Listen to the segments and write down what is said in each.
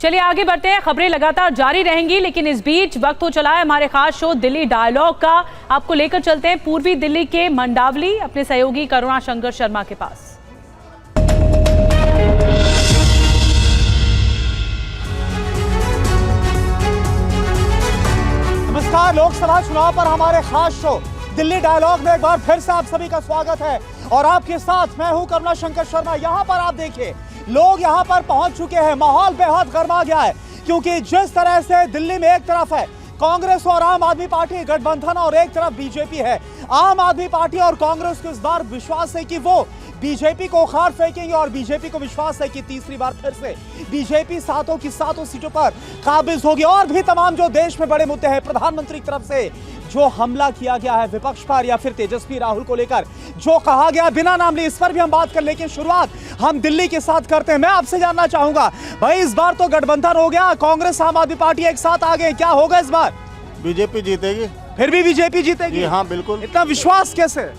चलिए आगे बढ़ते हैं, खबरें लगातार जारी रहेंगी, लेकिन इस बीच वक्त हो चला है हमारे खास शो दिल्ली डायलॉग का। आपको लेकर चलते हैं पूर्वी दिल्ली के मंडावली अपने सहयोगी करुणा शंकर शर्मा के पास। नमस्कार, लोकसभा चुनाव पर हमारे खास शो दिल्ली डायलॉग में एक बार फिर से आप सभी का स्वागत है और आपके साथ मैं हूं करुणा शंकर शर्मा। यहां पर आप देखिए लोग यहां पर पहुंच चुके हैं, माहौल बेहद गर्मा गया है क्योंकि जिस तरह से दिल्ली में एक तरफ है कांग्रेस और आम आदमी पार्टी गठबंधन और एक तरफ बीजेपी है। आम आदमी पार्टी और कांग्रेस को इस बार विश्वास है कि वो बीजेपी को उखाड़ फेंकेंगे और बीजेपी को विश्वास है कि तीसरी बार फिर से बीजेपी सातों की सातों सीटों पर काबिज होगी। और भी तमाम जो देश में बड़े मुद्दे हैं, प्रधानमंत्री की तरफ से जो हमला किया गया है विपक्ष पर या फिर तेजस्वी राहुल को लेकर जो कहा गया बिना नाम लिए, इस पर भी हम बात कर, लेकिन शुरुआत हम दिल्ली के साथ करते हैं। मैं आपसे जानना चाहूंगा भाई, इस बार तो गठबंधन हो गया, कांग्रेस आम आदमी पार्टी एक साथ आ गए, क्या होगा इस बार? बीजेपी जीतेगी। फिर भी बीजेपी जीतेगी? हाँ बिल्कुल। इतना विश्वास कैसे?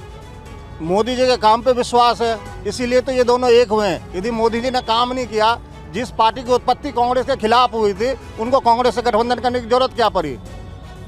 मोदी जी के काम पे विश्वास है, इसीलिए तो ये दोनों एक हुए हैं। यदि मोदी जी ने काम नहीं किया, जिस पार्टी की उत्पत्ति कांग्रेस के खिलाफ हुई थी, उनको कांग्रेस से गठबंधन करने की जरूरत क्या पड़ी?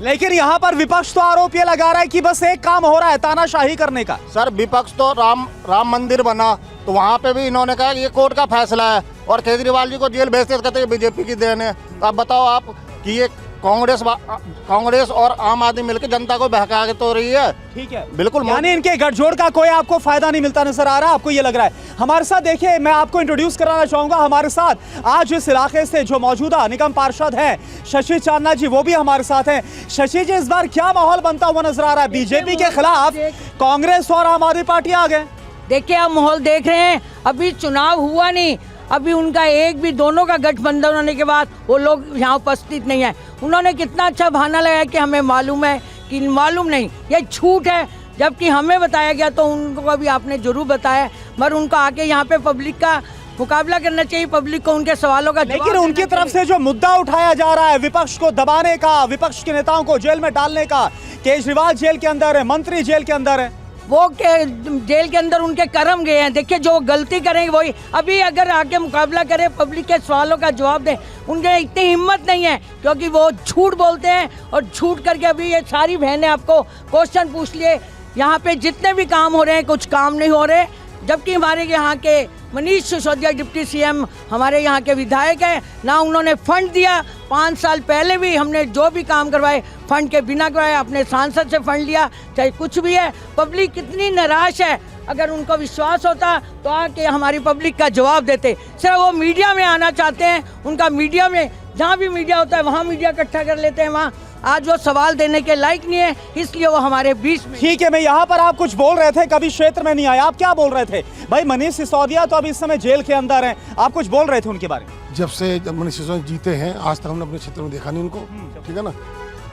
लेकिन यहाँ पर विपक्ष तो आरोप ये लगा रहा है कि बस एक काम हो रहा है, तानाशाही करने का। सर विपक्ष तो राम मंदिर बना तो वहाँ पे भी इन्होंने कहा ये कोर्ट का फैसला है और केजरीवाल जी को जेल भेजते कहते हैं बीजेपी की देन है। तो अब बताओ आप कि ये कांग्रेस और आम आदमी मिलकर जनता को बहका के तो रही है। ठीक है, बिल्कुल। यानी इनके गठजोड़ का कोई आपको फायदा नहीं मिलता नजर आ रहा, आपको ये लग रहा है। हमारे साथ देखिए, मैं आपको इंट्रोड्यूस कराना चाहूंगा, हमारे साथ आज इस इलाके से जो मौजूदा निगम पार्षद हैं शशि चांदना जी, वो भी हमारे साथ हैं। शशि जी, इस बार क्या माहौल बनता हुआ नजर आ रहा है? बीजेपी के खिलाफ कांग्रेस और आम आदमी पार्टी आ गए। देखिए आप माहौल देख रहे हैं, अभी चुनाव हुआ नहीं, अभी उनका एक भी दोनों का गठबंधन होने के बाद वो लोग यहाँ उपस्थित नहीं है। उन्होंने कितना अच्छा बहाना लगाया कि हमें मालूम है कि मालूम नहीं, ये झूठ है। जबकि हमें बताया गया तो उनको भी आपने जरूर बताया, मगर उनको आके यहाँ पे पब्लिक का मुकाबला करना चाहिए, पब्लिक को उनके सवालों का। लेकिन उनकी तरफ से जो मुद्दा उठाया जा रहा है विपक्ष को दबाने का, विपक्ष के नेताओं को जेल में डालने का, केजरीवाल जेल के अंदर है, मंत्री जेल के अंदर है, वो जेल के अंदर उनके कर्म गए हैं। देखिए जो गलती करेंगे वही, अभी अगर आके मुकाबला करें, पब्लिक के सवालों का जवाब दें, उनके इतनी हिम्मत नहीं है क्योंकि वो झूठ बोलते हैं और झूठ करके अभी ये सारी बहनें आपको क्वेश्चन पूछ लिए, यहाँ पे जितने भी काम हो रहे हैं कुछ काम नहीं हो रहे। जबकि हमारे यहाँ के मनीष सिसोदिया डिप्टी सीएम हमारे यहाँ के विधायक हैं, ना उन्होंने फंड दिया। 5 साल पहले भी हमने जो भी काम करवाए फंड के बिना करवाए, अपने सांसद से फंड लिया, चाहे कुछ भी है। पब्लिक कितनी निराश है, अगर उनको विश्वास होता तो आके हमारी पब्लिक का जवाब देते। सिर्फ वो मीडिया में आना चाहते हैं, उनका मीडिया में जहाँ भी मीडिया होता है वहाँ मीडिया इकट्ठा कर लेते हैं, वहाँ आज वो सवाल देने के लायक नहीं है, इसलिए वो हमारे बीच में। ठीक है, मैं यहाँ पर आप कुछ बोल रहे थे, कभी क्षेत्र में नहीं आए, आप क्या बोल रहे थे? भाई मनीष सिसोदिया तो अभी इस समय जेल के अंदर हैं, आप कुछ बोल रहे थे उनके बारे में। जब मनीष सिसोदिया जीते हैं आज तक हमने अपने क्षेत्र में देखा नहीं उनको, ठीक है ना,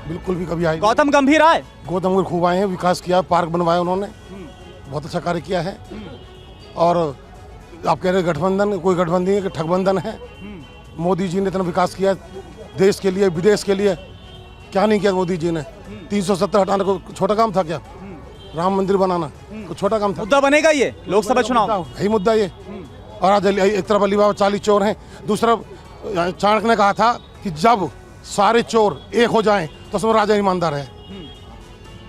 बिल्कुल भी कभी आए। गौतम गंभीर आए? गौतम गंभीर खूब आए हैं, विकास किया, पार्क बनवाया उन्होंने, बहुत अच्छा कार्य किया है। और आप कह रहे गठबंधन, कोई गठबंधन है, ठगबंधन है। मोदी जी ने इतना विकास किया देश के लिए, विदेश के लिए, क्या नहीं किया मोदी जी ने? 370 हटाना को छोटा काम था क्या? राम मंदिर बनाना को छोटा काम था? मुद्दा बनेगा ये लोकसभा चुनाव, यही मुद्दा ये। और आज एक तरफ अली बाबा 40 चोर हैं, दूसरा चाणक्य ने कहा था कि जब सारे चोर एक हो जाएं तो उसमें राजा ईमानदार है।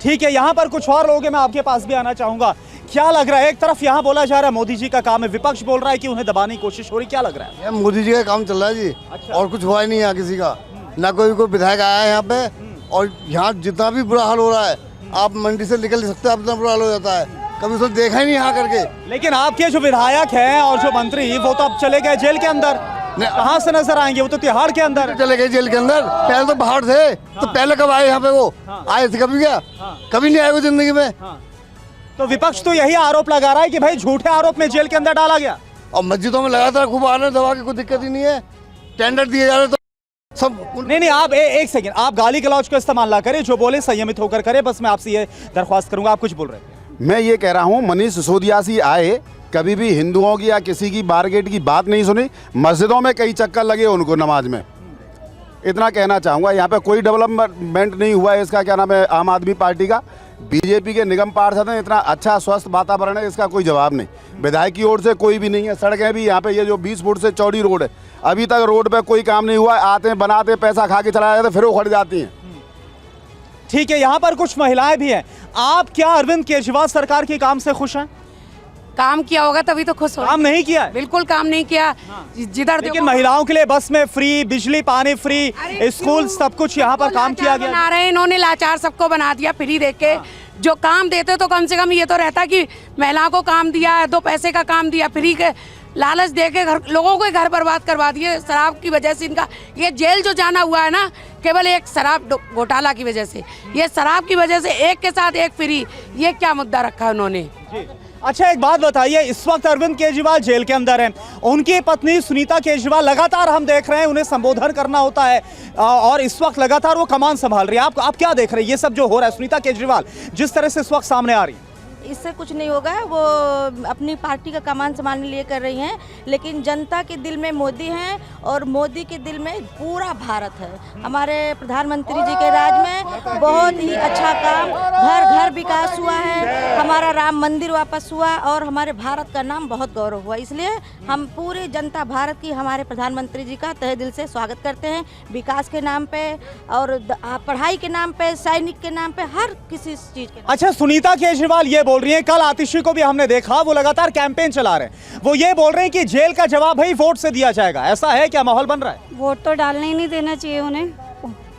ठीक है, यहाँ पर कुछ और लोग हैं, मैं आपके पास भी आना चाहूंगा। क्या लग रहा है, एक तरफ यहाँ बोला जा रहा है मोदी जी का काम है, विपक्ष बोल रहा है कि उन्हें दबाने की कोशिश हो रही, क्या लग रहा है? मोदी जी का काम चल रहा है जी। अच्छा। और कुछ हुआ ही नहीं यहाँ किसी का, ना कोई विधायक आया है यहाँ पे। और यहाँ जितना भी बुरा हाल हो रहा है, आप मंडी से निकल नहीं सकते, अपना बुरा हाल हो जाता है, कभी उसको देखा ही नहीं यहाँ करके। लेकिन आपके जो विधायक हैं और जो मंत्री, वो तो अब चले गए जेल के अंदर, कहाँ से नजर आएंगे? वो तो तिहाड़ के अंदर चले गए जेल के अंदर, पहले तो बाहर थे। तो पहले कब आए यहाँ पे? वो आए थे कभी क्या? कभी नहीं आए वो जिंदगी में। तो विपक्ष तो यही आरोप लगा रहा है कि भाई झूठे आरोप में जेल के अंदर डाला गया। और मस्जिदों में लगातार खूब आ रहे दवा की, कोई दिक्कत ही नहीं है, टेंडर दिए जा रहे तो सब। नहीं, आप एक सेकंड, आप गाली गलौज को इस्तेमाल ना करें, जो बोले संयमित होकर करें, बस मैं आपसे ये दरख्वास्त करूंगा। आप कुछ बोल रहे हैं? मैं ये कह रहा हूँ मनीष सिसोदिया जी आए, कभी भी हिंदुओं की या किसी की बारगेट की बात नहीं सुनी, मस्जिदों में कई चक्कर लगे उनको नमाज में, इतना कहना चाहूँगा। यहाँ पे कोई डेवलपमेंट नहीं हुआ है, इसका क्या नाम है, आम आदमी पार्टी का। बीजेपी के निगम पार्षद हैं, इतना अच्छा स्वस्थ वातावरण है, इसका कोई जवाब नहीं। विधायक की ओर से कोई भी नहीं है। सड़कें भी यहाँ पे ये जो 20 फुट से चौड़ी रोड है, अभी तक रोड पे कोई काम नहीं हुआ। आते हैं, बनाते, पैसा खा के चला जाते, फिर वो खड़ जाती हैं। ठीक है, यहाँ पर कुछ महिलाएं भी हैं। आप क्या अरविंद केजरीवाल सरकार के काम से खुश हैं? काम किया होगा तभी तो खुश हो। काम नहीं किया है? बिल्कुल काम नहीं किया। जिधर लेकिन महिलाओं के लिए बस में फ्री, बिजली पानी फ्री, स्कूल, सब कुछ यहाँ पर काम किया गया। बना रहे हैं इन्होंने, लाचार सबको बना दिया फ्री दे के। जो काम देते तो कम से कम ये तो रहता कि महिलाओं को काम दिया, 2 पैसे का काम दिया, फ्री के लालच दे के लोगों को घर बर्बाद करवा दिए शराब की वजह से। इनका ये जेल जो जाना हुआ है ना, केवल एक शराब घोटाला की वजह से। ये शराब की वजह से एक के साथ एक फ्री, ये क्या मुद्दा रखा है उन्होंने। अच्छा, एक बात बताइए, इस वक्त अरविंद केजरीवाल जेल के अंदर हैं। उनकी पत्नी सुनीता केजरीवाल लगातार हम देख रहे हैं उन्हें संबोधन करना होता है और इस वक्त लगातार वो कमान संभाल रही है। आप क्या देख रहे हैं ये सब जो हो रहा है? सुनीता केजरीवाल जिस तरह से इस वक्त सामने आ रही है, इससे कुछ नहीं होगा। वो अपनी पार्टी का कमान संभालने लिए कर रही हैं, लेकिन जनता के दिल में मोदी हैं और मोदी के दिल में पूरा भारत है। हमारे प्रधानमंत्री जी के राज में बहुत ही अच्छा काम, घर घर विकास हुआ है, हमारा राम मंदिर वापस हुआ और हमारे भारत का नाम बहुत गौरव हुआ। इसलिए हम पूरी जनता भारत की हमारे प्रधानमंत्री जी का तहे दिल से स्वागत करते हैं। विकास के नाम पे और पढ़ाई के नाम पे, सैनिक के नाम पे, हर किसी चीज़ के। अच्छा, सुनीता केजरीवाल ये बोल रही है, कल आतिशी को भी हमने देखा, वो लगातार कैंपेन चला रहे हैं। वो ये बोल रहे हैं कि जेल का जवाब भाई वोट से दिया जाएगा। ऐसा है क्या माहौल बन रहा है? वोट तो डालने ही नहीं देना चाहिए उन्हें,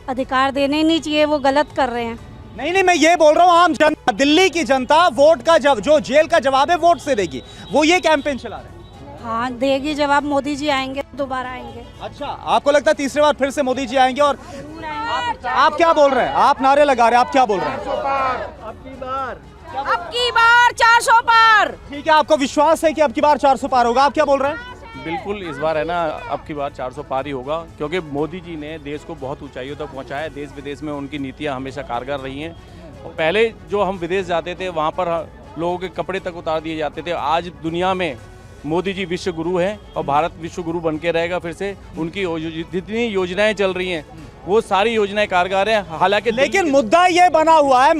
अधिकार देने ही नहीं चाहिए, वो गलत कर रहे हैं। नहीं, मैं ये बोल रहा हूँ आम जनता, दिल्ली की जनता वोट का जो जेल का जवाब है वोट से देगी, वो ये कैंपेन चला रहे हैं। हाँ, देगी जवाब। मोदी जी आएंगे, दोबारा आएंगे। अच्छा, आपको लगता है तीसरी बार फिर से मोदी जी आएंगे? और आप क्या बोल रहे हैं? आप नारे लगा रहे हैं, आप क्या बोल रहे हैं? अब की बार 400 पार। ठीक है, आपको विश्वास है कि अब की बार 400 पार होगा? आप क्या बोल रहे हैं? बिल्कुल, इस बार है ना, अब की बार 400 पार ही होगा, क्योंकि मोदी जी ने देश को बहुत ऊंचाइयों तक पहुंचाया है। देश विदेश में उनकी नीतियां हमेशा कारगर रही हैं। और पहले जो हम विदेश जाते थे वहां पर लोगों के कपड़े तक उतार दिए जाते थे। आज दुनिया में मोदी जी विश्व गुरु हैं और भारत विश्व गुरु बन के रहेगा फिर से। उनकी जितनी योजनाएं चल रही हैं वो सारी योजनाएं कारगर हैं। हालांकि लेकिन मुद्दा ये बना हुआ है,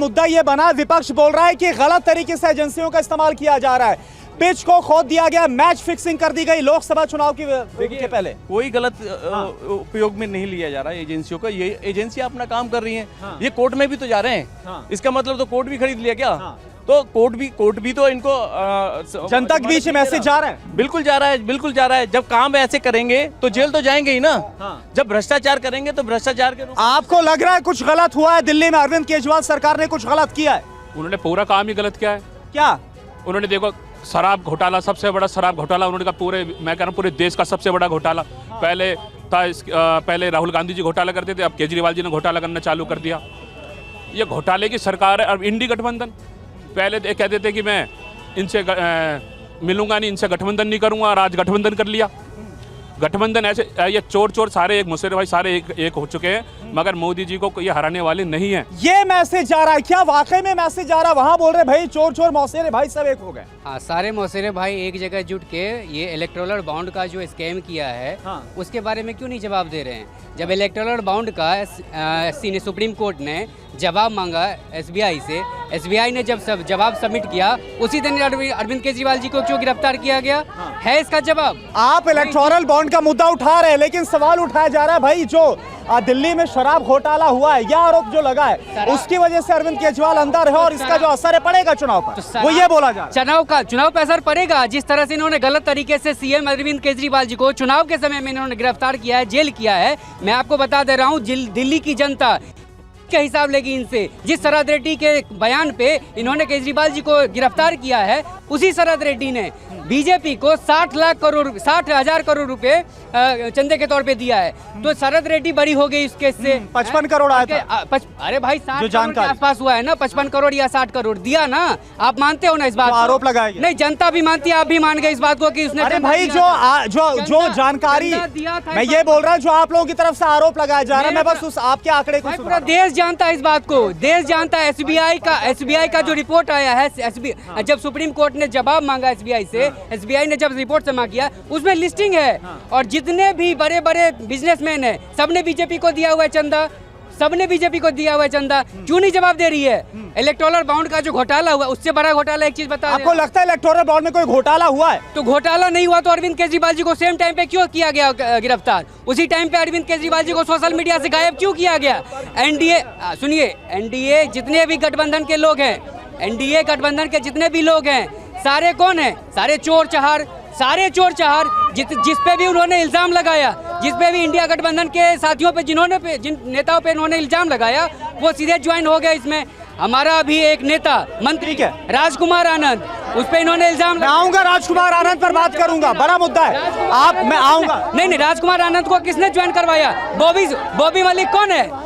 विपक्ष बोल रहा है कि गलत तरीके से एजेंसियों का इस्तेमाल किया जा रहा है, पिच को खोद दिया गया, मैच फिक्सिंग कर दी गई लोकसभा चुनाव के पहले। कोई गलत उपयोग में नहीं लिया जा रहा है एजेंसियों का। ये एजेंसियां अपना काम कर रही हैं। ये कोर्ट में भी तो जा रहे हैं। इसका मतलब तो कोर्ट भी खरीद लिया क्या? तो कोर्ट भी तो इनको जनता के बीच मैसेज जा रहा है। बिल्कुल जा रहा है, बिल्कुल जा रहा है। जब काम ऐसे करेंगे तो जेल तो जाएंगे ही ना। जब भ्रष्टाचार करेंगे तो भ्रष्टाचार के रूप। आपको लग रहा है कुछ गलत हुआ है दिल्ली में? अरविंद केजरीवाल सरकार ने कुछ गलत किया है? उन्होंने पूरा काम ही गलत किया है। क्या? उन्होंने देखो, शराब घोटाला, सबसे बड़ा शराब घोटाला उन्होंने कहा, मैं कह रहा हूँ पूरे देश का सबसे बड़ा घोटाला। पहले राहुल गांधी जी घोटाला करते थे, अब केजरीवाल जी ने घोटाला करना चालू कर दिया। ये घोटाले की सरकार है। अब इंडी गठबंधन, पहले कहते थे कि मैं इनसे मिलूंगा नहीं, इनसे गठबंधन नहीं करूंगा, और आज गठबंधन कर लिया। गठबंधन ऐसे, ये चोर सारे एक, मुशर्रफ भाई सारे एक हो चुके हैं, मगर मोदी जी को ये हराने वाले नहीं हैं। ये मैसेज जा रहा है क्या? वाकई में मैसेज जा रहा है? वहां बोल रहे भाई चोर मौसेरे भाई सब एक हो गए। हाँ, सारे मौसेरे भाई एक जगह जुट के ये इलेक्टोरल बॉन्ड का जो स्कैम किया है, उसके बारे में क्यों नहीं जवाब दे रहे हैं? जब इलेक्टोरल बॉन्ड का सुप्रीम कोर्ट ने जवाब मांगा एसबीआई से, एसबीआई ने जब जवाब सबमिट किया, उसी दिन अरविंद केजरीवाल जी को क्यों गिरफ्तार किया गया है? इसका जवाब। आप इलेक्टोरल बॉन्ड का मुद्दा उठा रहे हैं, लेकिन सवाल उठाया जा रहा है भाई जो दिल्ली में शराब घोटाला हुआ है, यह आरोप जो लगा है, उसकी वजह से अरविंद केजरीवाल अंदर है और इसका जो असर है पड़ेगा चुनाव पर, वो ये बोला जा रहा है। चुनाव पर असर पड़ेगा। जिस तरह से इन्होंने गलत तरीके से सीएम अरविंद केजरीवाल जी को चुनाव के समय में इन्होंने गिरफ्तार किया है, जेल किया है। मैं आपको बता दे रहा हूँ, दिल्ली की जनता के हिसाब लेगी इनसे। जिस शरद रेड्डी के बयान पे इन्होंने केजरीवाल जी को गिरफ्तार किया है, उसी शरद रेड्डी ने बीजेपी को 60,000 करोड़ रुपए चंदे के तौर पे दिया है। तो शरद रेड्डी बरी हो गई इस केस से। 55 करोड़ आया था। अरे भाई 60 करोड़ के आसपास हुआ है ना, 55 करोड़ या 60 करोड़ दिया ना। आप मानते हो ना इस बात? आरोप लगाया गया। नहीं, जनता भी मानती है, आप भी मान गए इस बात को कि उसने। अरे भाई जो जानकारी मैं ये बोल रहा हूँ, जो आप लोगों की तरफ से आरोप लगाया जा रहा है, मैं बस उस आपके आंकड़े को पूरा देश जानता है इस बात को। देश जानता है। एसबीआई का जो रिपोर्ट आया है, जब सुप्रीम कोर्ट ने जवाब मांगा एसबीआई से, एसबीआई ने जब रिपोर्ट जमा किया, उसमें लिस्टिंग है। और जितने भी बड़े बड़े बिजनेसमैन हैं, सबने बीजेपी को दिया हुआ है चंदा। सबने बीजेपी को दिया हुआ है चंदा, क्यों नहीं जवाब दे रही है? इलेक्टोरल बॉन्ड का जो घोटाला हुआ, उससे बड़ा घोटाला एक चीज बता आपको लगता है इलेक्टोरल बॉन्ड में कोई घोटाला हुआ है? तो घोटाला नहीं हुआ तो अरविंद केजरीवाल जी को सेम टाइम पे क्यों किया गया गिरफ्तार? उसी टाइम पे अरविंद केजरीवाल जी को सोशल मीडिया से गायब क्यों किया गया? एनडीए सुनिए, एनडीए जितने भी गठबंधन के लोग हैं, एनडीए गठबंधन के जितने भी लोग हैं, सारे कौन है? सारे चोर चहार जिस पे भी उन्होंने इल्जाम लगाया, जिस पे भी इंडिया गठबंधन के साथियों पे जिन नेताओं पे उन्होंने इल्जाम लगाया, वो सीधे ज्वाइन हो गए इसमें। हमारा अभी एक नेता मंत्री है राजकुमार आनंद, उस पे इन्होंने इल्जाम। मैं आऊंगा राजकुमार आनंद पर बात करूंगा, बड़ा मुद्दा है। मैं आऊंगा। नहीं, राजकुमार आनंद को किसने ज्वाइन करवाया? बॉबी मलिक कौन है?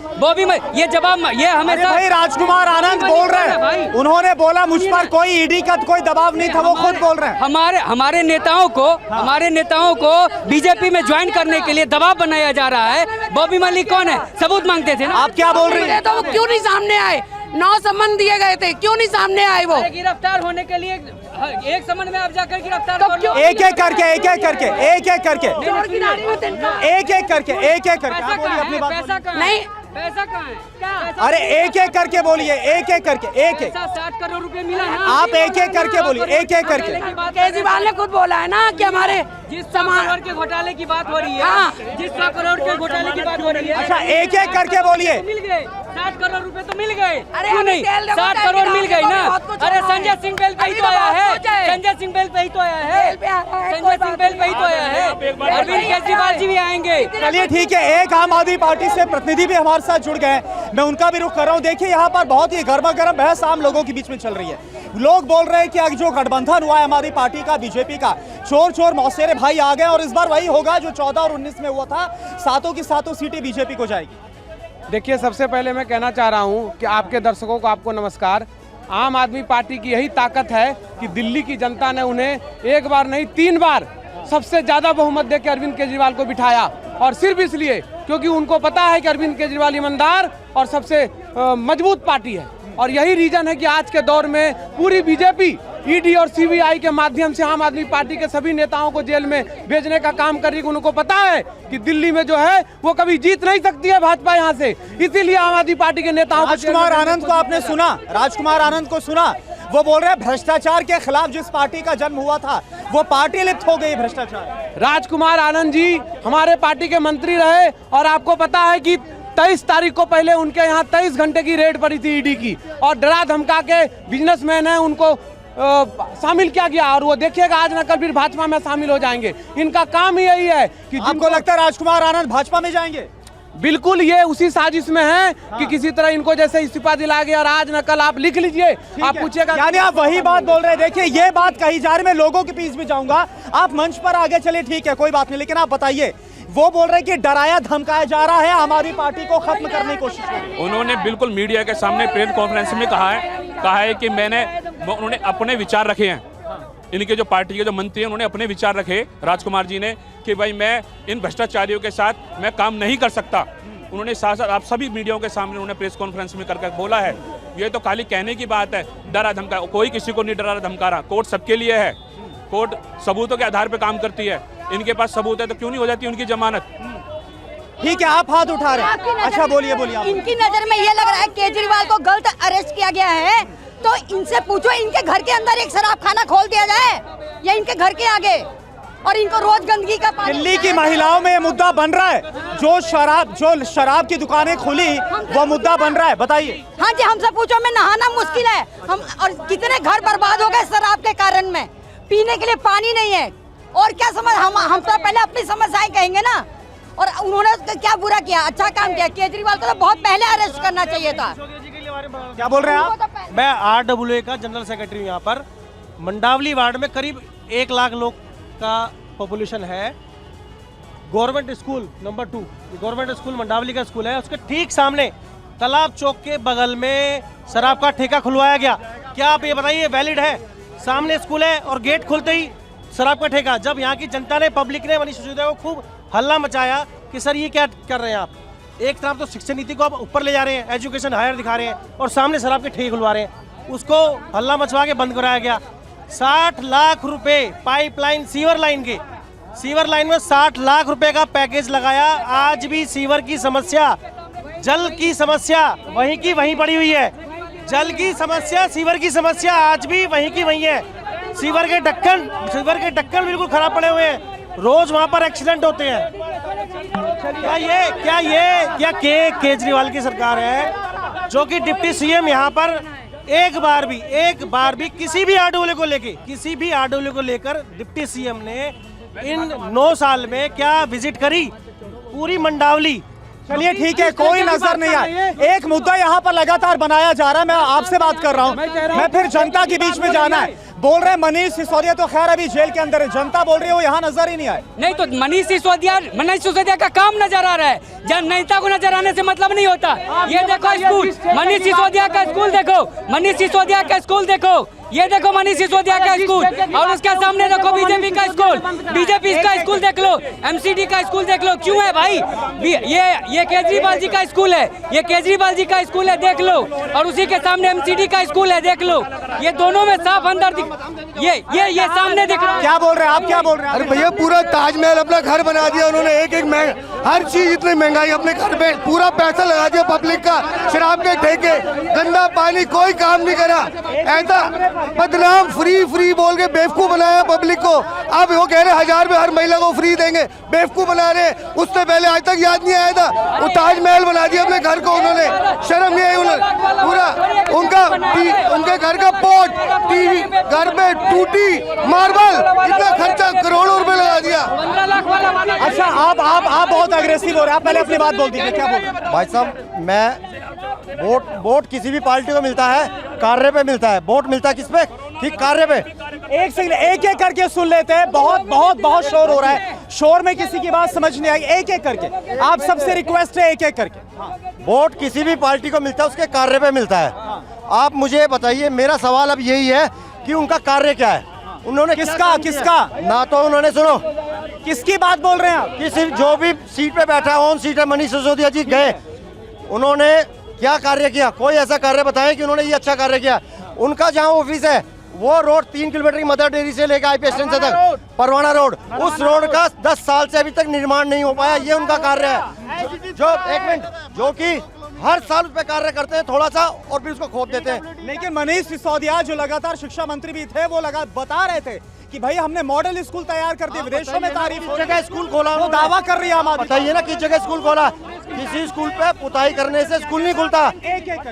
ये जवाब ये हमेशा भाई राजकुमार आनंद बोल रहे हैं, उन्होंने बोला मुझ पर कोई ईडी का कोई दबाव नहीं था, वो खुद बोल रहे हैं। हमारे नेताओं को बीजेपी में ज्वाइन करने के लिए दबाव बनाया जा रहा है। बॉबी मलिक कौन है? सबूत मांगते थे ना। आप क्या बोल रही हैं? तो वो क्यों नहीं सामने आए? 9 सम्मन दिए गए थे, क्यों नहीं सामने आए वो? गिरफ्तार होने के लिए एक सम्मन में आप जाकर गिरफ्तार तो कर लो। एक एक करके चोर की गाड़ी में एक एक करके आप बोलिए अपनी बात। पैसा कहाँ नहीं, पैसा कहाँ है? क्या? अरे एक एक करके बोलिए, एक एक करके, एक एक। 60 करोड़ रुपए मिला ना। आप एक एक करके बोलिए, एक एक करके। केजरीवाल ने खुद बोला है ना कि हमारे जिस 100 करोड़ के घोटाले की बात हो रही है, हाँ। जिस 100 करोड़ के घोटाले की बात हो रही है, अच्छा एक एक करके बोलिए। मिल गए 60 करोड़ रुपए तो मिल गए। अरे क्यों हमें नहीं? तेल दो, 60 तेल करोड़ निकाल मिल के गए दो, ना। बहुत कुछ अरे हो रहा है। संजय सिंह बेल पे ही अभी तो आया तो है। बहुत कुछ है। संजय सिंह बेल पे ही तो आया है। तेल पे आया है, संजय कोई सिंह बात बेल पे ही तो नहीं। आया है। अरविंद केजरीवाल जी भी आएंगे। चलिए ठीक है, एक आम आदमी पार्टी से प्रतिनिधि भी हमारे साथ जुड़ गए, मैं उनका भी रुख कर रहा हूँ। देखिए यहाँ पर बहुत ही गर्मा गर्म बहस आम लोगों के बीच में चल रही है। लोग बोल रहे हैं कि आज जो गठबंधन हुआ है हमारी पार्टी का, बीजेपी का, चोर मौसेरे भाई आ गए और इस बार वही होगा जो 14 और 19 में हुआ था, सातों की सातों सीटें बीजेपी को जाएगी। देखिए, सबसे पहले मैं कहना चाह रहा हूं कि आपके दर्शकों को आपको नमस्कार। आम आदमी पार्टी की यही ताकत है कि दिल्ली की जनता ने उन्हें एक बार नहीं 3 बार सबसे ज्यादा बहुमत देकर अरविंद केजरीवाल को बिठाया, और सिर्फ इसलिए क्योंकि उनको पता है कि अरविंद केजरीवाल ईमानदार और सबसे मजबूत पार्टी है। और यही रीजन है कि आज के दौर में पूरी बीजेपी ईडी और सीबीआई के माध्यम से आम आदमी पार्टी के सभी नेताओं को जेल में भेजने का काम कर रही है। उनको पता है कि दिल्ली में जो है वो कभी जीत नहीं सकती है भाजपा यहाँ से, इसीलिए आम आदमी पार्टी के नेताओं को। राजकुमार आनंद को आपने सुना? राजकुमार आनंद को सुना? वो बोल रहे हैं भ्रष्टाचार के खिलाफ जिस पार्टी का जन्म हुआ था वो पार्टी लिप्त हो गई भ्रष्टाचार। राजकुमार आनंद जी हमारे पार्टी के मंत्री रहे, और आपको पता है कि 23 तारीख को पहले उनके यहाँ 23 घंटे की रेड पड़ी थी ईडी की, और डरा धमका के बिजनेसमैन है उनको शामिल किया गया, और वो देखिएगा आज न कल फिर भाजपा में शामिल हो जाएंगे। इनका काम ही यही है कि आपको लगता है राजकुमार आनंद भाजपा में जाएंगे? बिल्कुल, ये उसी साजिश में है कि किसी तरह इनको जैसे इस्तीफा दिला गया, और आज न कल आप लिख लीजिए, आप पूछिएगा। यानी आप वही बात बोल रहे हैं। देखिए ये बात कही जा रही, मैं लोगों के बीच में जाऊंगा, आप मंच पर आगे चले, ठीक है कोई बात नहीं, लेकिन आप बताइए, वो बोल रहे हैं कि डराया धमकाया जा रहा है, हमारी पार्टी को खत्म करने की कोशिश कर रही है। उन्होंने बिल्कुल मीडिया के सामने प्रेस कॉन्फ्रेंस में कहा है कि उन्होंने अपने विचार रखे हैं। इनके जो पार्टी के जो मंत्री हैं उन्होंने अपने विचार रखे, राजकुमार जी ने, कि भाई मैं इन भ्रष्टाचारियों के साथ मैं काम नहीं कर सकता। उन्होंने साथ साथ आप सभी मीडिया के सामने उन्होंने प्रेस कॉन्फ्रेंस में करके बोला है। ये तो खाली कहने की बात है, डरा धमका, कोई किसी को नहीं डरा धमका रहा। कोर्ट सबके लिए है, कोर्ट सबूतों के आधार पर काम करती है। इनके पास सबूत है तो क्यों नहीं हो जाती उनकी जमानत? ठीक है, आप हाथ उठा रहे हैं, अच्छा बोलिए आप। इनकी नजर में ये लग रहा है केजरीवाल को गलत अरेस्ट किया गया है, तो इनसे पूछो इनके घर के अंदर एक शराब खाना खोल दिया जाए या इनके घर के आगे, और इनको रोज गंदगी का पानी। दिल्ली की महिलाओं में ये मुद्दा बन रहा है, जो शराब की दुकानें खुली वो मुद्दा बन रहा है, बताइए। हाँ जी, हमसे पूछो, में नहाना मुश्किल है, हम और कितने घर बर्बाद हो गए शराब के कारण में, पीने के लिए पानी नहीं है, और क्या समझ हम तो पहले अपनी समस्याएं कहेंगे ना। और उन्होंने क्या बुरा किया, अच्छा काम किया। केजरीवाल को तो बहुत पहले अरेस्ट करना चाहिए था। क्या बोल रहे हैं आप? मैं RWA का जनरल सेक्रेटरी हूँ। यहाँ पर मंडावली वार्ड में करीब 1 लाख लोग का पॉपुलेशन है। Government school number 2, government school Mandawali का स्कूल है, उसके ठीक सामने तालाब चौक के बगल में शराब का ठेका खुलवाया गया। क्या आप ये बताइए वैलिड है? सामने स्कूल है और गेट खुलते ही शराब का ठेका। जब यहाँ की जनता ने, पब्लिक ने, मनीष सिसोदिया को खूब हल्ला मचाया कि सर ये क्या कर रहे हैं आप, एक तरफ तो शिक्षा नीति को आप ऊपर ले जा रहे हैं, एजुकेशन हायर दिखा रहे हैं, और सामने शराब के ठेके खुलवा रहे हैं, उसको हल्ला मचवा के बंद कराया गया। 60 लाख रुपए पाइपलाइन सीवर लाइन के, सीवर लाइन में 60 लाख रुपए का पैकेज लगाया। आज भी सीवर की समस्या जल की समस्या वहीं की वहीं पड़ी हुई है। जल की समस्या, सीवर की समस्या आज भी वहीं की वहीं है। सीवर के ढक्कन बिल्कुल खराब पड़े हुए हैं। रोज वहां पर एक्सीडेंट होते हैं। क्या केजरीवाल की सरकार है जो कि डिप्टी सीएम यहाँ पर एक बार भी किसी भी आडोले को लेकर डिप्टी सीएम ने इन 9 साल में क्या विजिट करी? पूरी मंडावली। चलिए ठीक है, कोई नजर नहीं आया। एक मुद्दा यहाँ पर लगातार बनाया जा रहा है। मैं आपसे बात कर रहा हूँ, मैं फिर जनता के बीच में जाना है। बोल रहे मनीष सिसोदिया तो खैर अभी जेल के अंदर है, जनता बोल रही है वो यहाँ नजर ही नहीं आए। नहीं तो मनीष सिसोदिया का काम नजर आ रहा है, जनता को नजर आने से मतलब नहीं होता। ये देखो स्कूल, मनीष सिसोदिया का स्कूल देखो, मनीष सिसोदिया का स्कूल देखो, ये देखो मनीष सिसोदिया का स्कूल, और उसके सामने देखो बीजेपी का स्कूल, बीजेपी का स्कूल देख लो, एमसीडी का स्कूल देख लो। क्यों है भाई? ये केजरीवाल जी का स्कूल है, ये केजरीवाल जी का स्कूल है, देख लो। और उसी के सामने एमसीडी का स्कूल है, देख लो। ये दोनों में साफ अंदर ये सामने देख लो। क्या बोल रहे हैं आप? क्या बोल रहे हैं? अरे भैया पूरा ताजमहल अपना घर बना दिया उन्होंने। एक हर चीज इतनी महंगाई अपने घर पे, पूरा पैसा लगा दिया पब्लिक का, शराब के ठेके, गंदा पानी, कोई काम नहीं करा। ऐसा बदनाम फ्री बोल के बेवकूफ बनाया पब्लिक को। अब वो कह रहे 1000 में हर महिला को फ्री देंगे, बेवकूफ बना रहे। उससे पहले आज तक याद नहीं आया था। वो ताजमहल बना दिया अपने घर को उन्होंने, शर्म नहीं आई उन्होंने। पूरा उनके घर का पोर्ट, टीवी, घर में टूटी, मार्बल, इतना खर्चा करोड़ों रुपए लगा दिया। अच्छा आप बहुत अग्रेसिव हो रहे हैं, आप पहले अपनी बात बोल दीजिए। क्या बोल रहे हैं? भाई साहब, मैं वोट किसी भी पार्टी को मिलता है, कार्य पे मिलता है। वोट मिलता है किस पे? ठीक, कार्य पे। एक सेकंड, एक करके सुन लेते हैं। बहुत शोर हो रहा है, शोर में किसी की बात समझ नहीं आई। एक करके आप सबसे रिक्वेस्ट है, एक करके। वोट किसी भी पार्टी को मिलता है, उसके कार्य पे मिलता है। आप मुझे बताइए, मेरा सवाल अब यही है कि उनका कार्य क्या है? उन्होंने किसका ना तो उन्होंने, सुनो, किसकी बात बोल रहे हैं आप? किसी जो भी सीट पे बैठा है, ऑन सीट है, मनीष सिसोदिया जी गए, उन्होंने क्या कार्य किया? कोई ऐसा कार्य बताएं कि उन्होंने ये अच्छा कार्य किया। उनका जहां ऑफिस है वो रोड 3 किलोमीटर की मदर डेयरी से लेकर आईपीएस स्टेशन तक, परवाना रोड, उस रोड का 10 साल से अभी तक निर्माण नहीं हो पाया। ये उनका कार्य है। जो कि हर साल उस पर कार्य करते हैं थोड़ा सा और फिर उसको खोद देते हैं। लेकिन मनीष सिसोदिया जो लगातार शिक्षा मंत्री भी थे, वो बता रहे थे कि भाई हमने मॉडल स्कूल तैयार कर दिए, विदेशों में तारीफ हो। जगह स्कूल खोला, वो दावा कर रही है हम। बताइए ना किस जगह स्कूल खोला? किसी स्कूल पे पुताई करने से स्कूल नहीं खुलता।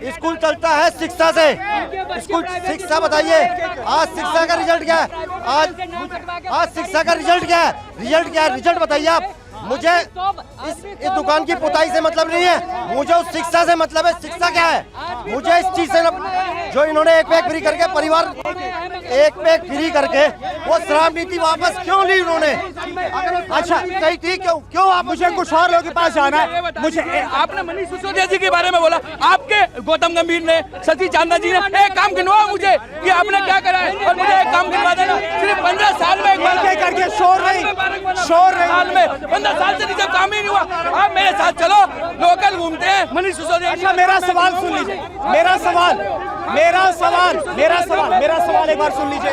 स्कूल चलता है शिक्षा से। स्कूल शिक्षा, बताइए आज शिक्षा का रिजल्ट क्या है? आज शिक्षा का रिजल्ट क्या है? रिजल्ट बताइए आप मुझे। इस दुकान की पुताई से मतलब नहीं है, मुझे उस शिक्षा से मतलब है। शिक्षा क्या है? मुझे इस चीज से जो इन्होंने एक पैक फ्री करके परिवार, एक पैक फ्री करके वो शराब नीति वापस क्यों ली उन्होंने? अच्छा सही थी, क्यों आप? मुझे कुछ और लोगों के पास जाना है। मुझे आपने मनीष सिसोदिया जी के बारे में बोला, आपके गौतम गंभीर ने, सतीश चांदा जी ने एक काम गिनवाओ मुझे कि आपने क्या करा है, और मुझे एक काम गिनवा देना। सिर्फ 15 साल में एक बार करके शोर नहीं में 15 साल से नीचे काम ही नहीं हुआ। आप मेरे साथ चलो, लोकल घूमते हैं। मनीष सिसोदिया। अच्छा मेरा सवाल सुन लीजिए, मेरा सवाल एक बार सुन लीजिए।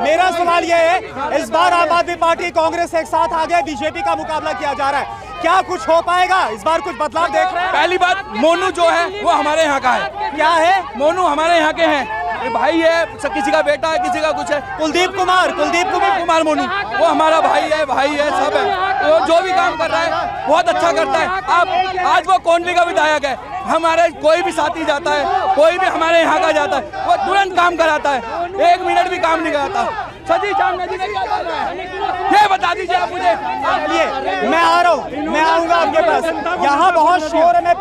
मेरा सवाल ये है, इस बार आम आदमी पार्टी कांग्रेस एक साथ आ गए, बीजेपी का मुकाबला किया जा रहा है, क्या कुछ हो पाएगा? इस बार कुछ बदलाव देख रहे हैं? पहली बात, मोनू जो है वो हमारे यहाँ का है। क्या है? मोनू हमारे यहाँ के हैं, ये भाई है, किसी का बेटा है, किसी का कुछ है। कुलदीप कुमार मोनू वो हमारा भाई है, सब है। वो जो भी काम कर रहा है बहुत अच्छा करता है। आप आज वो कोंडली का विधायक है, हमारे कोई भी साथी जाता है, कोई भी हमारे यहाँ का जाता है, वो तुरंत काम कराता है, 1 मिनट भी काम नहीं कराता। सतीश चांदा जी ने क्या करना है ये बता दीजिए आप मुझे। मैं आ रहा हूँ, मैं आऊँगा आपके पास। यहाँ बहुत शोर है, मैं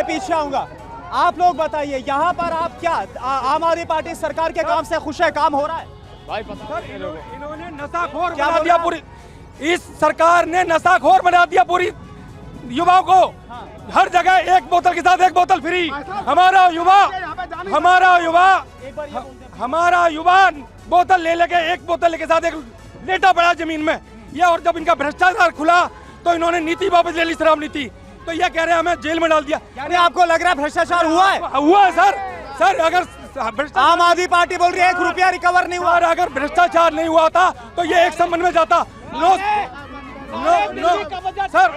पीछे आऊँगा। आप लोग बताइए, यहाँ पर आप क्या आम आदमी पार्टी सरकार के काम से खुश है? काम हो रहा है? भाई पता इन्होंने नशाखोर बना दिया पूरी, इस सरकार ने नशाखोर बना दिया पूरी युवाओं को। हर जगह एक बोतल के साथ एक बोतल फ्री। हमारा युवा बोतल लेके एक बोतल के साथ एक लेटा पड़ा जमीन में। ये और जब इनका भ्रष्टाचार खुला तो इन्होंने नीति वापस ले ली, शराब नीति। तो ये कह रहे हैं हमें जेल में डाल दिया। यानी आपको लग रहा है भ्रष्टाचार हुआ है? हुआ है सर। अगर आम आदमी पार्टी बोल रही है 1 रुपया रिकवर नहीं हुआ। अगर भ्रष्टाचार नहीं हुआ था तो ये एक संबंध में जाता। सर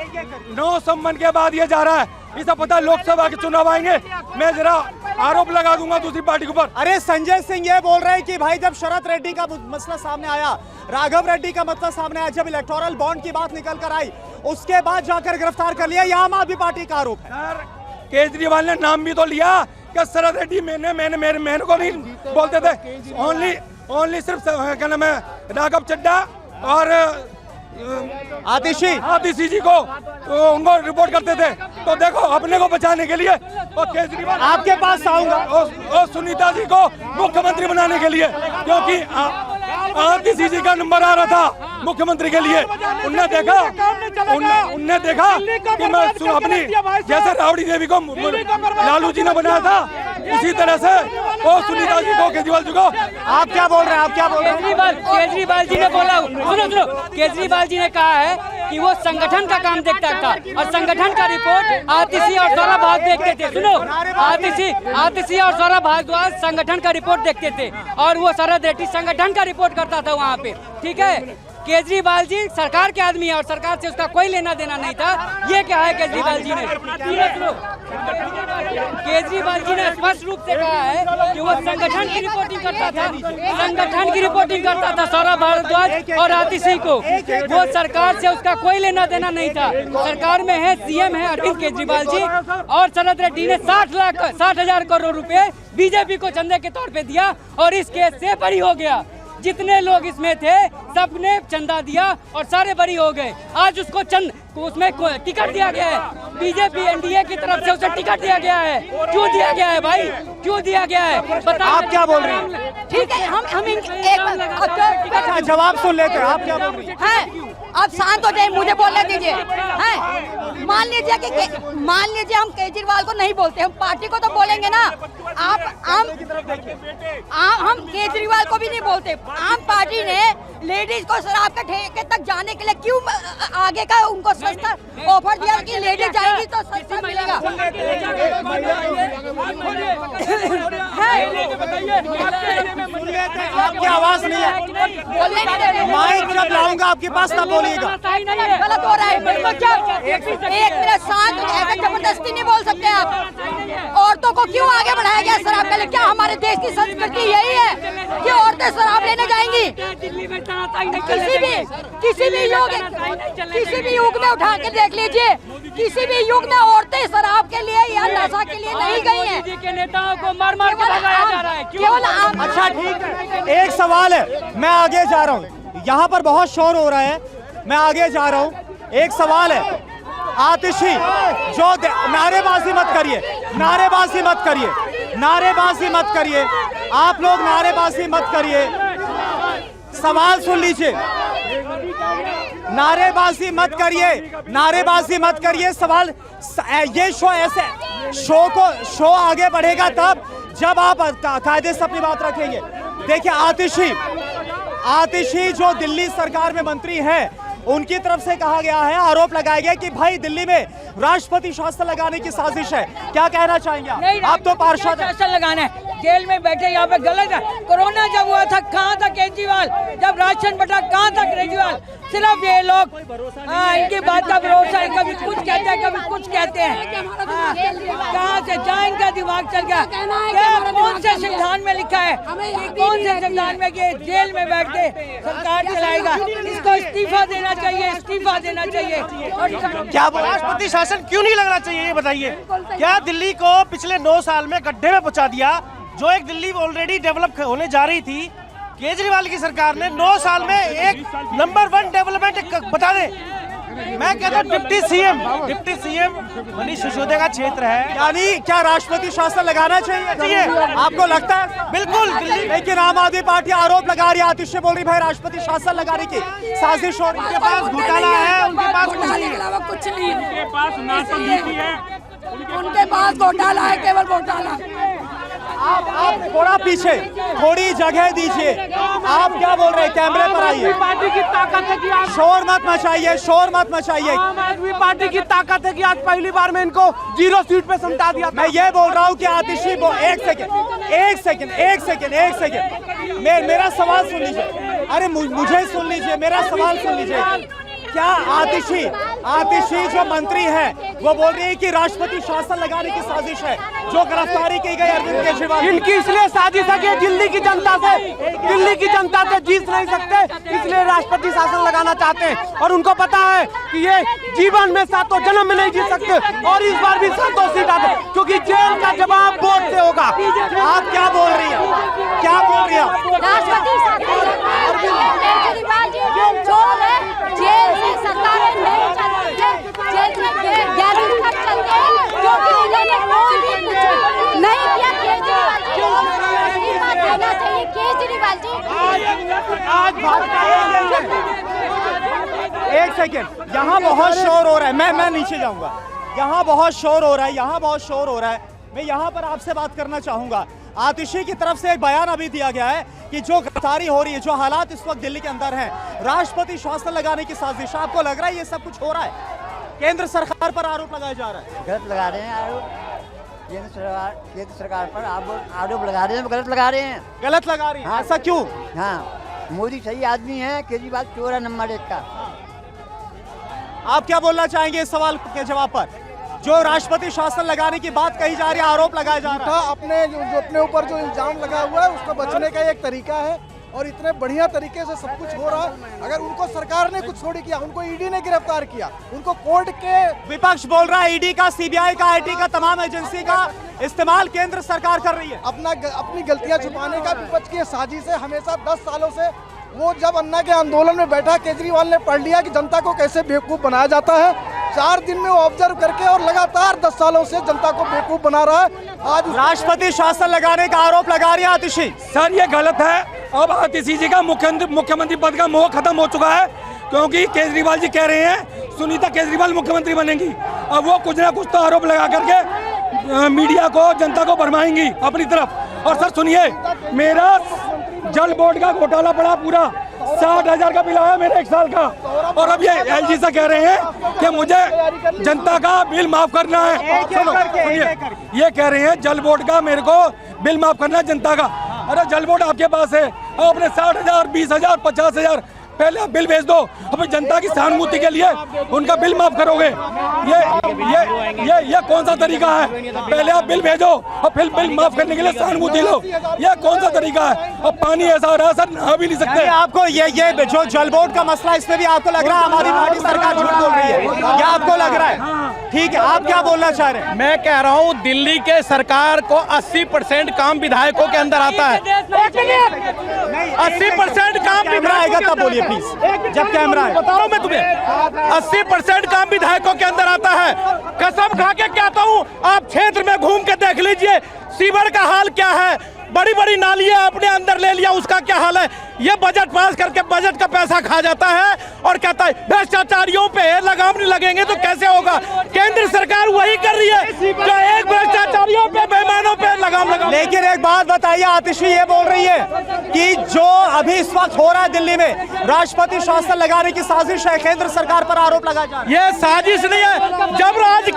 9 सम्मन के बाद ये जा रहा है, इसे पता है लोकसभा के चुनाव आएंगे, मैं जरा आरोप लगा दूंगा दूसरी पार्टी के ऊपर। अरे संजय सिंह ये बोल रहे हैं कि भाई जब शरद रेड्डी का मसला सामने आया, राघव रेड्डी का मसला सामने आया, जब इलेक्टोरल बॉन्ड की बात निकल कर आई, उसके बाद जाकर गिरफ्तार कर लिया, ये आम आदमी पार्टी का आरोप है। सर केजरीवाल ने नाम भी तो लिया कि शरद रेड्डी मैंने को नहीं बोलते थे, ओनली सिर्फ क्या नाम है राघव चड्डा और आतिशी जी को उनको रिपोर्ट करते थे। तो देखो अपने को बचाने के लिए और केजरीवाल आपके पास आऊंगा और सुनीता जी को मुख्यमंत्री बनाने के लिए, क्योंकि आतिशी जी का नंबर आ रहा था मुख्यमंत्री के लिए। उनने देखा कि मैं अपनी जैसे राबड़ी देवी को लालू जी ने बनाया था, इसी तरह से वो सुनीता जी को, केजरीवाल जी को। आप क्या बोल रहे हैं? आप क्या बोल रहे हैं? केजरीवाल जी ने बोला, सुनो, केजरीवाल जी ने कहा है कि वो संगठन का काम देखता था और संगठन का रिपोर्ट आतिशी और सौरभ भारद्वाज देखते थे। सुनो, आतिशी और सौरभ भारद्वाज संगठन का रिपोर्ट देखते थे और वो शरद रेड्डी संगठन का रिपोर्ट करता था वहाँ पे, ठीक है। केजरीवाल जी सरकार के आदमी है और सरकार से उसका कोई लेना देना नहीं था। ये क्या है केजरीवाल जी ने? केजरीवाल जी ने स्पष्ट रूप से कहा है कि वो संगठन की रिपोर्टिंग करता था, सौरभ भारद्वाज और आतिशी को। वो सरकार से उसका कोई लेना देना नहीं था। सरकार में है, सीएम है अरविंद केजरीवाल जी, और शरद रेड्डी ने 60,000 करोड़ रुपए बीजेपी को चंदे के तौर पे दिया और इस केस से बरी हो गया। जितने लोग इसमें थे सबने चंदा दिया और सारे बरी हो गए। आज उसको उसमें टिकट दिया गया है, बीजेपी एनडीए की तरफ से उसे टिकट दिया गया है। क्यों दिया गया है भाई, क्यों दिया गया है? आप क्या बोल रहे हैं? ठीक है, हम एक जवाब सुन लेते हैं। आप क्या बोल रही हैं? अब शांत हो जाए, मुझे बोलने दीजिए। हैं, मान लीजिए हम केजरीवाल को नहीं बोलते, हम पार्टी को तो बोलेंगे ना। हम केजरीवाल को भी नहीं बोलते। आम पार्टी ने लेडीज को शराब के ठेके तक जाने के लिए क्यों आगे का उनको सस्ता ऑफर दिया कि लेडीज जाएंगी तो सस्ता मिलेगा। आपकी आवाज नहीं है, माइक जब लाऊंगा आपके पास तब बोलिएगा। गलत हो रहा है। एक मिनट शांत, ऐसे जबरदस्ती नहीं बोल सकते आप। औरतों को क्यों आगे बढ़ाया गया शराब के लिए? क्या हमारे देश की संस्कृति यही है कि औरतें शराब लेने जाएंगी? किसी भी युग में उठा के देख लीजिए, किसी भी युग में औरतें शराब के लिए या नशा के लिए नहीं गई हैं। के नेताओं को मार के भगाया जा रहा है। केवल आप। अच्छा ठीक है, एक सवाल है, मैं आगे जा रहा हूँ। यहाँ पर बहुत शोर हो रहा है, मैं आगे जा रहा हूँ। एक सवाल है, आतिशी जो नारेबाजी मत करिए, नारेबाजी मत करिए, नारेबाजी मत करिए, आप लोग नारेबाजी मत करिए। सवाल सुन लीजिए, नारेबाजी मत करिए, नारेबाजी मत करिए। सवाल, ये शो आगे बढ़ेगा तब जब आप कायदे से अपनी बात रखेंगे। देखिए आतिशी जो दिल्ली सरकार में मंत्री है, उनकी तरफ से कहा गया है, आरोप लगाया गया कि भाई दिल्ली में राष्ट्रपति शासन लगाने की साजिश है। क्या कहना चाहेंगे आप? तो पार्षद शासन लगाना है, जेल में बैठे यहाँ पे गलत है। कोरोना जब हुआ था कहाँ था केजरीवाल? जब राशन बटा कहाँ था केजरीवाल? सिर्फ ये लोग इनकी बात का भरोसा है, कभी कुछ कहते हैं कभी कुछ कहते हैं। कहाँ से जहाँ इनका दिमाग चल गया? क्या कौन से संविधान में लिखा है कि कौन से संविधान में कि जेल में बैठ के सरकार चलाएगा? इसको इस्तीफा देना चाहिए, इस्तीफा देना चाहिए। और क्या राष्ट्रपति शासन क्यों नहीं लगना चाहिए ये बताइए? क्या दिल्ली को पिछले 9 साल में गड्ढे में पहुंचा दिया? जो एक दिल्ली ऑलरेडी डेवलप होने जा रही थी, केजरीवाल की सरकार ने 9 साल में एक नंबर 1 डेवलपमेंट बता दे। मैं कहता हूँ डिप्टी सीएम मनीष सिसोदिया का क्षेत्र है, यानी क्या राष्ट्रपति शासन लगाना चाहिए? आपको लगता है? बिल्कुल। लेकिन आम आदमी पार्टी आरोप लगा रही है, आतिशी बोल रही भाई राष्ट्रपति शासन लगाने की साजिश हो रही है। उनके पास घोटाला है, उनके पास कुछ नहीं, उनके पास घोटाला है, केवल घोटाला। आप थोड़ा पीछे, थोड़ी जगह दीजिए। आप क्या बोल रहे हैं? कैमरे पर आइए। पार्टी की ताकत है कि आज शोर मत मचाइए, शोर मत मचाइए। आम आदमी पार्टी की ताकत है कि आज पहली बार में इनको 0 सीट पे समझा दिया। मैं ये बोल रहा हूँ कि आतिशी एक सेकंड, मेरा सवाल सुन लीजिए। अरे मुझे सुन लीजिए, मेरा सवाल सुन लीजिए। क्या आतिशी जो मंत्री है वो बोल रही है कि राष्ट्रपति शासन लगाने की साजिश है, जो गिरफ्तारी की गई अरविंद केजरीवाल। इनकी इसलिए साजिश है कि दिल्ली की जनता से जीत नहीं सकते, इसलिए राष्ट्रपति शासन लगाना चाहते हैं। और उनको पता है कि ये जीवन में 7 जन्म में नहीं जीत सकते, और इस बार भी 7 सीट आते, क्योंकि जेल का जवाब वोट से होगा। आप क्या बोल रही हैं? क्या बोल रही हैं? राष्ट्रपति केजरीवाल जी चोर है, जेल से सरकारें नहीं चलती है, जेल से गैरकानूनी चलते हैं, क्योंकि इन्होंने कोई भी कुछ नहीं किया। केजरीवाल जी को इस्तीफा देना चाहिए। केजरीवाल जी एक सेकेंड, यहाँ बहुत शोर हो रहा है, मैं नीचे जाऊंगा। यहाँ बहुत शोर हो रहा है, मैं यहाँ पर आपसे बात करना चाहूंगा। आतिशी की तरफ से एक बयान अभी दिया गया है कि जो गिरफ्तारी हो रही है, जो हालात इस वक्त दिल्ली के अंदर हैं, राष्ट्रपति शासन लगाने की साजिश। आपको लग रहा है ये सब कुछ हो रहा है? केंद्र सरकार पर आरोप लगाया जा रहा है। गलत लगा रहे हैं आरोप, केंद्र सरकार पर आरोप लगा रहे हैं, गलत लगा रहे हैं। गलत लगा रही है, ऐसा क्यों? हाँ, मोदी सही आदमी है, केजरीवाल चोर है नंबर 1 का। आप क्या बोलना चाहेंगे इस सवाल के जवाब पर? जो राष्ट्रपति शासन लगाने की बात कही जा रही है, आरोप लगाया जा रहा है, अपने ऊपर जो इल्जाम लगा हुआ है उसको बचने का एक तरीका है, और इतने बढ़िया तरीके से सब कुछ हो रहा है। अगर उनको सरकार ने कुछ थोड़ी किया, उनको ईडी ने गिरफ्तार किया, उनको कोर्ट के विपक्ष बोल रहा है ईडी का, सीबीआई का, आईटी का, तमाम एजेंसी का इस्तेमाल केंद्र सरकार कर रही है। अपनी गलतियां छुपाने का विपक्ष की साजिश है हमेशा 10 सालों से। वो जब अन्ना के आंदोलन में बैठा, केजरीवाल ने पढ़ लिया कि जनता को कैसे बेवकूफ़ बनाया जाता है। 4 दिन में वो ऑब्जर्व करके और लगातार 10 सालों से जनता को बेवकूफ़ बना रहा है। आज राष्ट्रपति शासन लगाने का आरोप लगा रही है आतिशी। सर ये गलत है। अब आतिशी जी का मुख्यमंत्री पद का मोह खत्म हो चुका है, क्योंकि केजरीवाल जी कह रहे हैं सुनीता केजरीवाल मुख्यमंत्री बनेंगी। अब वो कुछ ना कुछ तो आरोप लगा करके मीडिया को, जनता को भरमाएंगी अपनी तरफ। और सर सुनिए, मेरा जल बोर्ड का घोटाला पड़ा पूरा, 60,000 का बिल आया मेरे 1 साल का, और अब ये एलजी से कह रहे हैं कि मुझे जनता का बिल माफ करना है। ये कह रहे हैं जल बोर्ड का मेरे को बिल माफ करना है जनता का। अरे जल बोर्ड आपके पास है, अब अपने 60,000, 20,000, 50,000 पहले आप बिल भेज दो, अपनी जनता की सहानुभूति के लिए उनका बिल माफ करोगे। ये कौन सा तरीका है? पहले आप बिल भेजो और फिर बिल माफ करने के लिए सहानुभूति लो, ये कौन सा तरीका है? अब पानी ऐसा हो रहा है सर, नहा भी नहीं सकते। आपको ये जो जल बोर्ड का मसला, इसमें भी आपको लग रहा है हमारी पार्टी सरकार झूठ बोल रही है, क्या आपको लग रहा है? ठीक है, आप क्या बोलना चाह रहे हैं? मैं कह रहा हूँ दिल्ली के सरकार को 80% काम विधायकों के अंदर आता है। 80% काम आएगा तब बोलिए प्लीज, जब कैमरा है। बता रहा हूँ मैं तुम्हें, 80% काम विधायकों के अंदर आता है। कसम खा के कहता हूँ, आप क्षेत्र में घूम के देख लीजिए सीवर का हाल क्या है। बड़ी बड़ी नालियां अपने अंदर ले लिया, उसका क्या हाल है। ये बजट पास करके बजट का पैसा खा जाता है और कहता है भ्रष्टाचारियों पे लगाम नहीं लगेंगे तो कैसे होगा। केंद्र सरकार वही कर रही है जो एक भ्रष्टाचारियों पे, बेईमानों पे लगाम लगा। लेकिन एक बात बताइए, आतिशी ये बोल रही है कि जो अभी इस वक्त हो रहा है दिल्ली में, राष्ट्रपति शासन लगाने की साजिश है, केंद्र सरकार पर आरोप लगाया जा रहा है। ये साजिश नहीं है। जब राज्य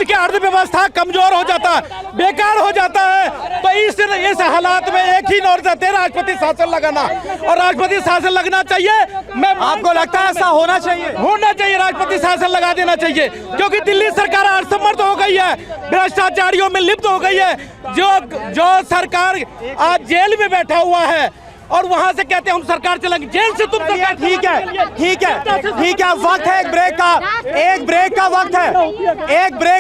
की अर्थव्यवस्था कमजोर हो जाता है, बेकार हो जाता है, तो इस हालात में एक ही नौर देते राष्ट्रपति शासन लगाना, और राष्ट्रपति शासन लगना चाहिए। मैं आपको लगता है ऐसा होना चाहिए? होना चाहिए, राष्ट्रपति शासन लगा देना चाहिए, क्योंकि दिल्ली सरकार असमर्थ हो गई है, भ्रष्टाचारियों में लिप्त हो गई है। जो सरकार आज जेल में बैठा हुआ है और वहां से कहते हैं हम सरकार चलाएंगे, जेल से तुम सरकार। ठीक है, वक्त है एक ब्रेक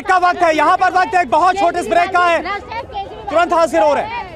का वक्त है, यहाँ पर वक्त एक बहुत छोटे ब्रेक का है, तुरंत हाजिर हो रहे हैं।